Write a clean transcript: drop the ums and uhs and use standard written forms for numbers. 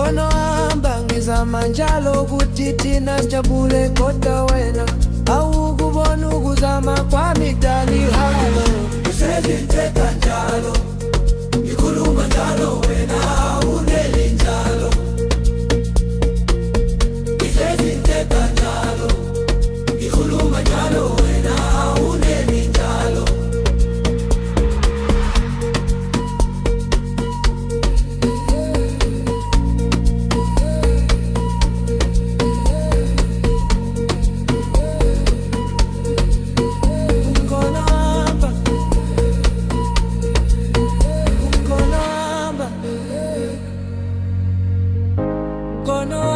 Mkono hamba ngizama njalo ukuthi thina sijabule kodwa wena awukubona ukuzama kwami dali hamba. Usezithetha njalo, ngikhuluma njalo, wena awuneli njalo. Usezithetha njalo, ngikhuluma njalo, wena awuneli njalo. Kono